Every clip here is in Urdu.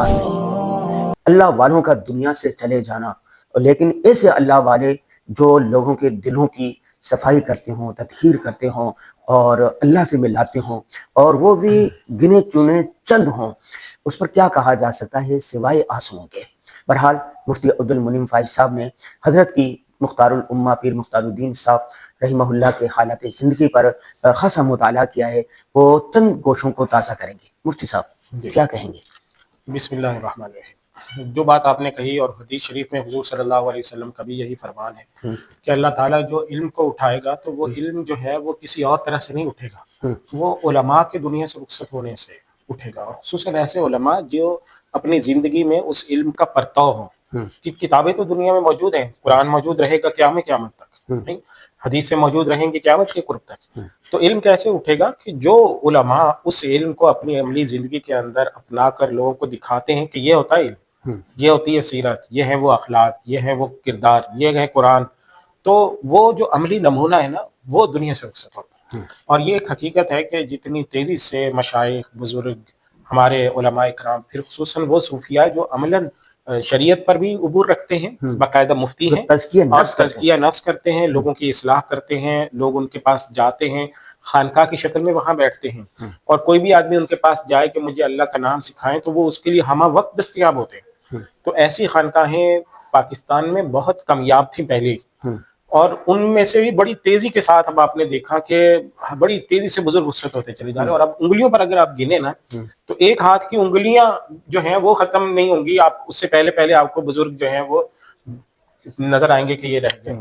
آسان نہیں۔ اللہ والوں کا دنیا سے چلے جانا، لیکن ایسے اللہ والے جو لوگوں کے دلوں کی صفائی کرتے ہوں، تطہیر کرتے ہوں اور اللہ سے ملاتے ہوں، اور وہ بھی گنے چنے چند ہوں، اس پر کیا کہا جا سکتا ہے سوائے آنسوؤں کے۔ بہرحال مفتی عبدالمنعم فائز صاحب نے حضرت کی مختار الامہ پیر مختار الدین صاحب رحمہ اللہ کے حالات زندگی پر خاصا مطالعہ کیا ہے، وہ چند گوشوں کو تازہ کریں گے۔ مفتی صاحب کیا کہیں گے؟ بسم اللہ الرحمن الرحیم۔ جو بات آپ نے کہی اور حدیث شریف میں حضور صلی اللہ علیہ وسلم کا بھی یہی فرمان ہے کہ اللہ تعالیٰ جو علم کو اٹھائے گا تو وہ علم جو ہے وہ کسی اور طرح سے نہیں اٹھے گا، وہ علماء کے دنیا سے رخصت ہونے سے اٹھے گا، اور خصوصاً ایسے علماء جو اپنی زندگی میں اس علم کا پرتاؤ ہوں۔ کہ کتابیں تو دنیا میں موجود ہیں، قرآن موجود رہے گا قیامت تک، نہیں حدیثیں موجود رہیں گی قیامت کے قرب تک، تو علم کیسے اٹھے گا کہ جو علماء اس علم کو اپنی عملی زندگی کے اندر اپنا کر لوگوں کو دکھاتے ہیں کہ یہ ہوتا ہے علم، یہ ہوتی ہے سیرت، یہ ہے وہ اخلاق، یہ ہے وہ کردار، یہ ہے قرآن، تو وہ جو عملی نمونہ ہے نا وہ دنیا سے رخصت ہوتا ہے۔ اور یہ ایک حقیقت ہے کہ جتنی تیزی سے مشائخ بزرگ ہمارے علماء کرام، پھر خصوصاً وہ صوفیاء جو عملاً شریعت پر بھی عبور رکھتے ہیں، باقاعدہ مفتی ہیں اور تزکیہ نفس کرتے ہیں، لوگوں کی اصلاح کرتے ہیں، لوگ ان کے پاس جاتے ہیں، خانقاہ کی شکل میں وہاں بیٹھتے ہیں، اور کوئی بھی آدمی ان کے پاس جائے کہ مجھے اللہ کا نام سکھائیں تو وہ اس کے لیے ہمہ وقت دستیاب ہوتے ہیں۔ تو ایسی خانقاہیں پاکستان میں بہت کمیاب تھیں پہلے، اور ان میں سے بھی بڑی تیزی کے ساتھ اب آپ نے دیکھا کہ بڑی تیزی سے بزرگ رخصت ہوتے چلے جا رہے ہیں، اور اب انگلیوں پر اگر آپ گنے نا تو ایک ہاتھ کی انگلیاں جو ہیں وہ ختم نہیں ہوں گی، آپ اس سے پہلے آپ کو بزرگ جو ہیں وہ نظر آئیں گے کہ یہ رہ گئے۔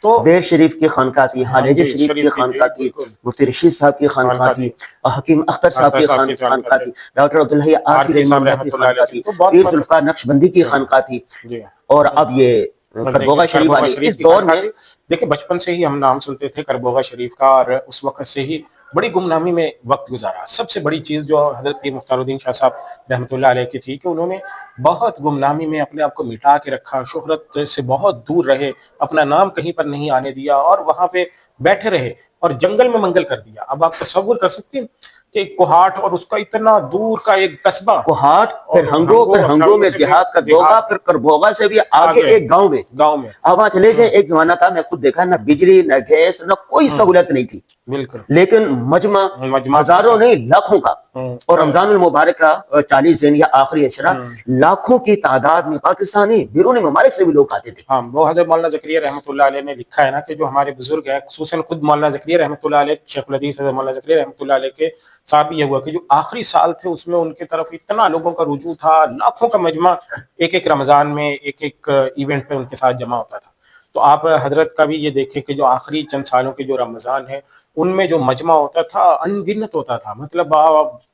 تو بیر شریف کی خانقاہ تھی، خالد شریف کی خانقاہ تھی، مفتی رشید صاحب کی خانقاہ تھی، حکیم اختر صاحب کی خانقاہ تھی، ڈاکٹر عبدالحی عارفی رحمہ اللہ کی خانقاہ تھی، پیر ذوالفقار نقشبندی کی خانقاہ تھی، اور اب یہ کربوغا شریف والی اس دور میں دیکھیں بچپن سے ہی ہم نام سنتے تھے کربوغا شریف کا، اور اس وقت سے ہی بڑی گمنامی میں وقت گزارا۔ سب سے بڑی چیز جو حضرت پیر مختار الدین شاہ صاحب رحمۃ اللہ علیہ کی تھی کہ انہوں نے بہت گمنامی میں اپنے آپ کو مٹا کے رکھا، شہرت سے بہت دور رہے، اپنا نام کہیں پر نہیں آنے دیا، اور وہاں پہ بیٹھے رہے اور جنگل میں منگل کر دیا۔ اب آپ تصور کر سکتے ہیں کہ کوہاٹ اور اس کا اتنا دور کا ایک قصبہ، کوہاٹ، پھر ہنگو میں دیہات کا دوگا، پھر کربوغا سے بھی آگے ایک گاؤں میں اب وہاں چلے جائیں۔ ایک زمانہ تھا، میں خود دیکھا، نہ بجلی نہ گیس نہ کوئی سہولت نہیں تھی، بالکل، لیکن مجمع ہزاروں نہیں لاکھوں کا، اور رمضان المبارک کا 40 دن یا آخری عشرہ لاکھوں کی تعداد میں پاکستانی بیرون ممالک سے بھی لوگ آتے تھے۔ ہاں، وہ حضرت مولانا زکریا رحمۃ اللہ علیہ نے لکھا ہے نا کہ جو ہمارے بزرگ ہیں، خصوصاً خود مولانا زکریا رحمۃ اللہ علیہ، شیخ الحدیث حضرت مولانا زکریا رحمۃ اللہ علیہ کے ساتھ بھی یہ ہوا کہ جو آخری سال تھے اس میں ان کی طرف اتنا لوگوں کا رجوع تھا، لاکھوں کا مجمع ایک رمضان میں ایک ایونٹ پہ ان کے ساتھ جمع ہوتا تھا۔ تو آپ حضرت کا بھی یہ دیکھیں کہ جو آخری چند سالوں کے جو رمضان ہے ان میں جو مجمع ہوتا تھا ان گنت ہوتا تھا، مطلب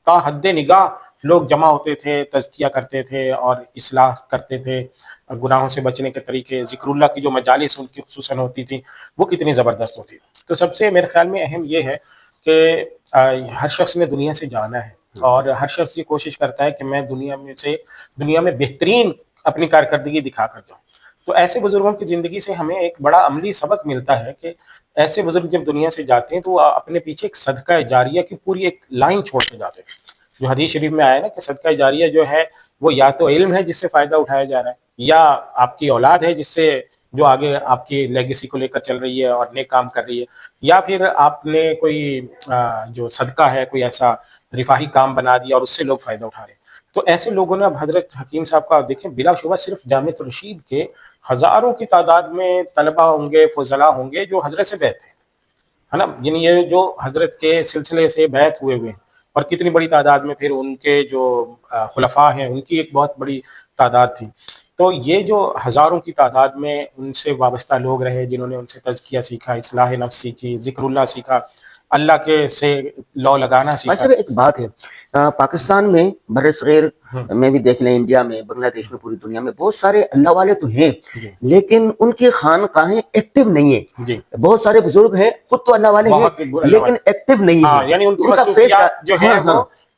تا حد نگاہ لوگ جمع ہوتے تھے، تزکیہ کرتے تھے اور اصلاح کرتے تھے، گناہوں سے بچنے کے طریقے، ذکر اللہ کی جو مجالس ان کی خصوصاً ہوتی تھی وہ کتنی زبردست ہوتی تھی۔ تو سب سے میرے خیال میں اہم یہ ہے کہ ہر شخص نے دنیا سے جانا ہے، اور ہر شخص یہ کوشش کرتا ہے کہ میں دنیا میں بہترین اپنی کارکردگی دکھا کر جاؤں۔ تو ایسے بزرگوں کی زندگی سے ہمیں ایک بڑا عملی سبق ملتا ہے کہ ایسے بزرگ جب دنیا سے جاتے ہیں تو اپنے پیچھے ایک صدقہ جاریہ کی پوری ایک لائن چھوڑ کے جاتے ہیں، جو حدیث شریف میں آیا نا کہ صدقہ جاریہ جو ہے وہ یا تو علم ہے جس سے فائدہ اٹھایا جا رہا ہے، یا آپ کی اولاد ہے جس سے جو آگے آپ کی لیگیسی کو لے کر چل رہی ہے اور نیک کام کر رہی ہے، یا پھر آپ نے کوئی جو صدقہ ہے کوئی ایسا رفاہی کام بنا دیا اور اس سے لوگ فائدہ اٹھا رہے ہیں۔ تو ایسے لوگوں نے اب حضرت حکیم صاحب کا دیکھیں، بلا شبہ صرف جامعۃ الرشید کے ہزاروں کی تعداد میں طلبہ ہوں گے، فضلاء ہوں گے جو حضرت سے بیعت ہے نا، یعنی یہ جو حضرت کے سلسلے سے بیعت ہوئے ہیں، اور کتنی بڑی تعداد میں پھر ان کے جو خلفاء ہیں ان کی ایک بہت بڑی تعداد تھی۔ تو یہ جو ہزاروں کی تعداد میں ان سے وابستہ لوگ رہے، جنہوں نے ان سے تزکیہ سیکھا، اصلاح نفس سیکھی، ذکر اللہ سیکھا، اللہ کے سے لو لگانا سیکھا۔ ایک بات ہے، پاکستان میں، بر صغیر میں بھی دیکھ لیں، انڈیا میں، بنگلہ دیش میں، پوری دنیا میں بہت سارے اللہ والے تو ہیں، لیکن ان کی خانقاہیں ایکٹیو نہیں ہیں۔ بہت سارے بزرگ ہیں، خود تو اللہ والے ہیں لیکن ایکٹیو نہیں ہیں، یعنی ان کی مصروفیات جو ہیں وہ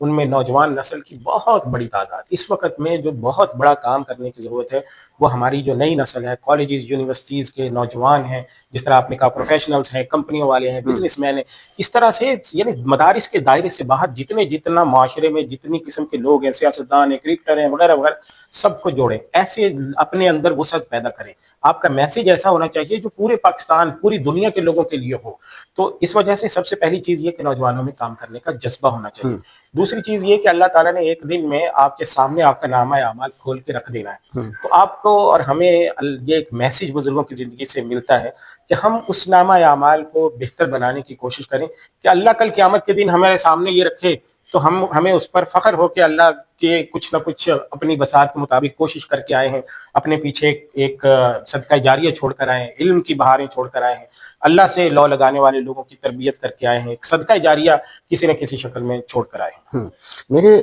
ان میں نوجوان نسل کی بہت بڑی تعداد. اس وقت میں جو بہت بڑا کام کرنے کی ضرورت ہے وہ ہماری جو نئی نسل ہے, کالجز یونیورسٹیز کے نوجوان ہیں, جس طرح آپ نے کہا پروفیشنلز ہیں, کمپنیوں والے ہیں, بزنس مین ہیں, اس طرح سے یعنی مدارس کے دائرے سے باہر جتنا معاشرے میں جتنی قسم کے لوگ ہیں, سیاستدان ہیں, کرکٹر ہیں, وغیرہ وغیرہ, سب کو جوڑیں, ایسے اپنے اندر وسعت پیدا کریں. آپ کا میسج ایسا ہونا چاہیے جو پورے پاکستان, پوری دنیا کے لوگوں کے لیے ہو. تو اس وجہ سے سب سے پہلی چیز یہ کہ نوجوانوں میں کام کرنے کا جذبہ ہونا چاہیے. دوسری چیز یہ کہ اللہ تعالیٰ نے ایک دن میں آپ کے سامنے آپ کا نامہ اعمال کھول کے رکھ دینا ہے. تو آپ کو اور ہمیں یہ ایک میسج بزرگوں کی زندگی سے ملتا ہے کہ ہم اس نامہ اعمال کو بہتر بنانے کی کوشش کریں کہ اللہ کل قیامت کے دن ہمارے سامنے یہ رکھے تو ہمیں اس پر فخر ہو کہ اللہ کے کچھ نہ کچھ اپنی بساط کے مطابق کوشش کر کے آئے ہیں, اپنے پیچھے ایک صدقہ جاریہ چھوڑ کر آئے ہیں, علم کی بہاریں چھوڑ کر آئے ہیں, اللہ سے لو لگانے والے لوگوں کی تربیت کر کے آئے ہیں, ایک صدقہ جاریہ کسی نہ کسی شکل میں چھوڑ کر آئے ہیں. میرے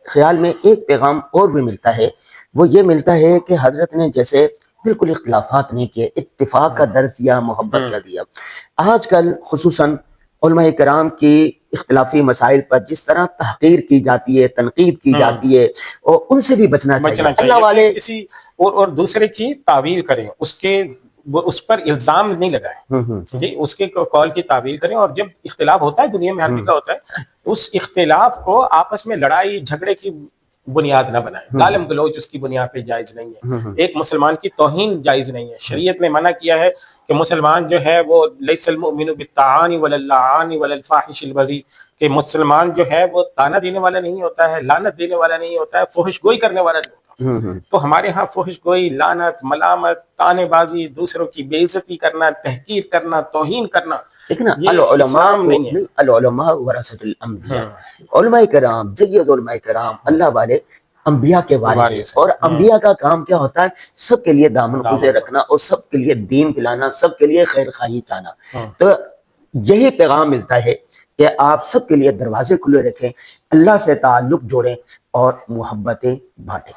خیال میں ایک پیغام اور بھی ملتا ہے, وہ یہ ملتا ہے کہ حضرت نے جیسے بالکل اختلافات نہیں کیے, اتفاق کا درس دیا, محبت کا دیا. آج کل خصوصاً علماء کرام کی اختلافی مسائل پر جس طرح تحقیر کی جاتی ہے, تنقید کی جاتی ہے, اور ان سے بھی بچنا چاہیے. اللہ والے کسی اور دوسرے کی تعویل کریں, اس پر الزام نہیں لگائیں جی, اس کے قول کی تعویل کریں. اور جب اختلاف ہوتا ہے, دنیا میں ہر جگہ ہوتا ہے, اس اختلاف کو آپس میں لڑائی جھگڑے کی بنیاد نہ بنائیں. گالم گلوچ اس کی بنیاد پہ جائز نہیں ہے. ایک مسلمان کی توہین جائز نہیں ہے. شریعت نے منع کیا ہے کہ مسلمان جو ہے وہ لیس المؤمن بالطعان ولا اللعان ولا الفاحش البذیء, کہ مسلمان جو ہے وہ طعنہ دینے والا نہیں ہوتا ہے, لعنت دینے والا نہیں ہوتا ہے, فحش گوئی کرنے والا نہیں ہوتا. تو ہمارے ہاں فحش گوئی, لعنت, ملامت, طعنے بازی, دوسروں کی بے عزتی کرنا, تحقیر کرنا, توہین کرنا, لیکن العلماء ورثۃ الانبیاء, علماء کرام, جید علماء کرام, اللہ والے انبیاء کے وارث ہیں. اور انبیاء کا کام کیا ہوتا ہے؟ سب کے لیے دامن خوشے رکھنا, اور سب کے لیے دین پلانا, سب کے لیے خیر خواہی چاہنا. تو یہی پیغام ملتا ہے کہ آپ سب کے لیے دروازے کھلے رکھیں, اللہ سے تعلق جوڑیں اور محبتیں بانٹیں.